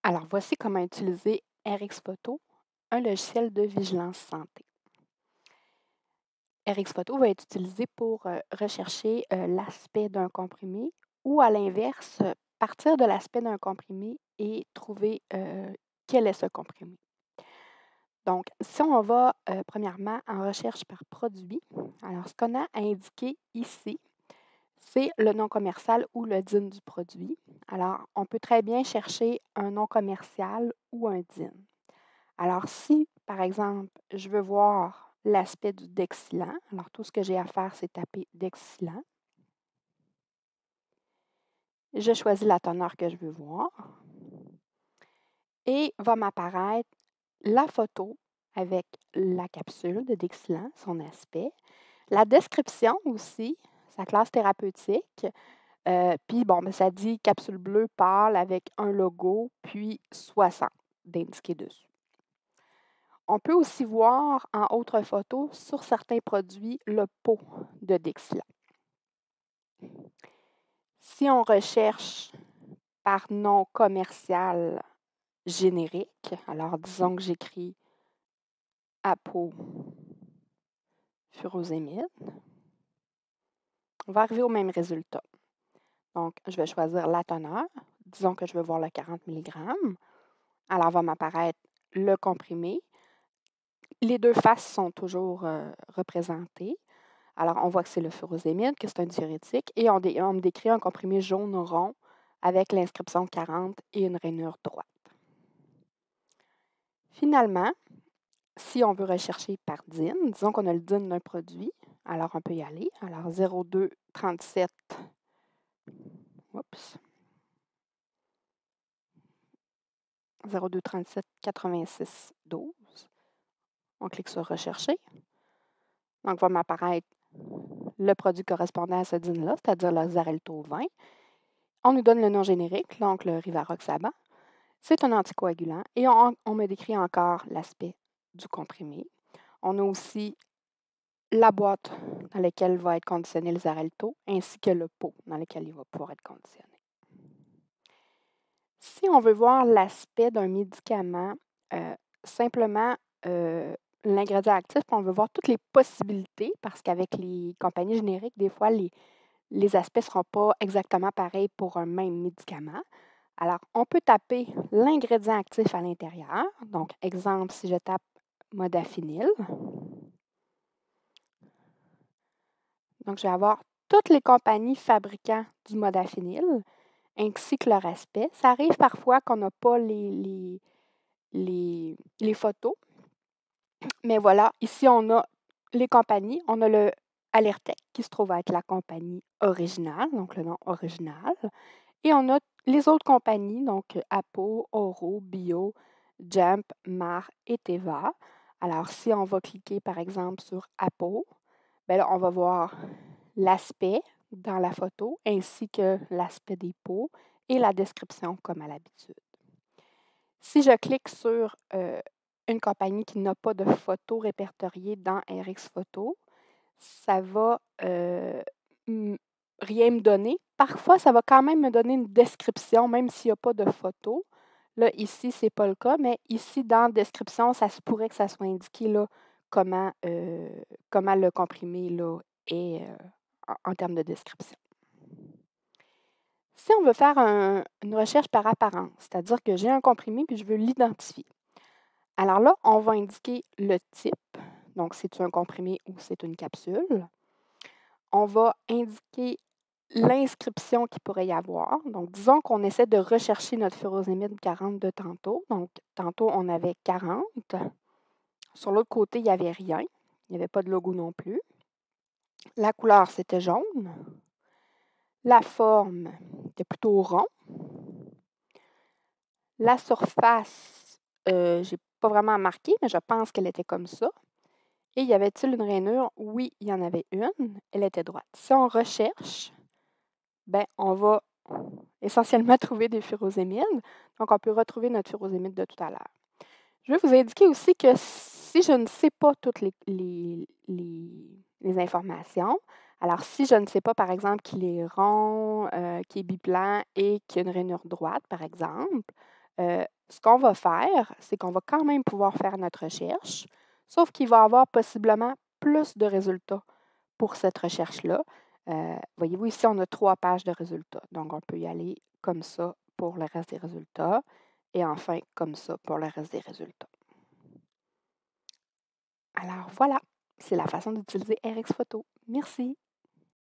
Alors, voici comment utiliser RX Photo, un logiciel de vigilance santé. RX Photo va être utilisé pour rechercher l'aspect d'un comprimé ou, à l'inverse, partir de l'aspect d'un comprimé et trouver quel est ce comprimé. Donc, si on va premièrement en recherche par produit, alors ce qu'on a à indiquer ici, c'est le nom commercial ou le DIN du produit. Alors, on peut très bien chercher un nom commercial ou un DIN. Alors, si, par exemple, je veux voir l'aspect du Dexilant, alors tout ce que j'ai à faire, c'est taper Dexilant. Je choisis la teneur que je veux voir et va m'apparaître la photo avec la capsule de Dexilant, son aspect, la description aussi, sa classe thérapeutique, puis bon, ça dit capsule bleue pâle avec un logo, puis 60 d'indiqué dessus. On peut aussi voir en autre photo sur certains produits le pot de Dexilant. Si on recherche par nom commercial générique, alors disons que j'écris Apo furosémide, on va arriver au même résultat. Donc, je vais choisir la teneur. Disons que je veux voir le 40 mg. Alors, va m'apparaître le comprimé. Les deux faces sont toujours représentées. Alors, on voit que c'est le furosémide, que c'est un diurétique, et on me décrit un comprimé jaune rond avec l'inscription 40 et une rainure droite. Finalement, si on veut rechercher par DIN, disons qu'on a le DIN d'un produit, alors on peut y aller. Alors, 0237, oups, 0237 86 12. On clique sur Rechercher. Donc, va m'apparaître le produit correspondant à ce DIN-là, c'est-à-dire le Xarelto 20. On nous donne le nom générique, donc le Rivaroxaban. C'est un anticoagulant et on me décrit encore l'aspect du comprimé. On a aussi la boîte dans laquelle va être conditionné le Xarelto ainsi que le pot dans lequel il va pouvoir être conditionné. Si on veut voir l'aspect d'un médicament, simplement l'ingrédient actif, on veut voir toutes les possibilités parce qu'avec les compagnies génériques, des fois, les aspects ne seront pas exactement pareils pour un même médicament. Alors, on peut taper l'ingrédient actif à l'intérieur. Donc, exemple, si je tape modafinil, donc je vais avoir toutes les compagnies fabricants du modafinil, ainsi que leur aspect. Ça arrive parfois qu'on n'a pas les photos, mais voilà, ici on a les compagnies. On a le Allertech qui se trouve être la compagnie originale, donc le nom original. Et on a les autres compagnies, donc Apo, Oro, Bio, Jump, Mar et Teva. Alors, si on va cliquer, par exemple, sur Apo, bien là, on va voir l'aspect dans la photo, ainsi que l'aspect des pots et la description, comme à l'habitude. Si je clique sur une compagnie qui n'a pas de photo répertoriée dans RX Photo, ça va rien me donner. Parfois, ça va quand même me donner une description, même s'il n'y a pas de photo. Là, ici, ce n'est pas le cas, mais ici, dans la description, ça se pourrait que ça soit indiqué là, comment le comprimé là, est en termes de description. Si on veut faire une recherche par apparence, c'est-à-dire que j'ai un comprimé puis je veux l'identifier. Alors là, on va indiquer le type, donc c'est un comprimé ou c'est une capsule. On va indiquer l'inscription qu'il pourrait y avoir. Donc, disons qu'on essaie de rechercher notre furosémide 40 de tantôt. Donc, tantôt, on avait 40. Sur l'autre côté, il n'y avait rien. Il n'y avait pas de logo non plus. La couleur, c'était jaune. La forme était plutôt rond. La surface, je n'ai pas vraiment marqué, mais je pense qu'elle était comme ça. Et y avait-il une rainure? Oui, il y en avait une. Elle était droite. Si on recherche, ben, on va essentiellement trouver des furosémides. Donc, on peut retrouver notre furosémide de tout à l'heure. Je vais vous indiquer aussi que si je ne sais pas toutes les informations, alors si je ne sais pas, par exemple, qu'il est rond, qu'il est biplan et qu'il y a une rainure droite, par exemple, Ce qu'on va faire, c'est qu'on va quand même pouvoir faire notre recherche, sauf qu'il va y avoir possiblement plus de résultats pour cette recherche-là. Voyez-vous, ici, on a 3 pages de résultats. Donc, on peut y aller comme ça pour le reste des résultats et enfin comme ça pour le reste des résultats. Alors voilà, c'est la façon d'utiliser RX Photo. Merci.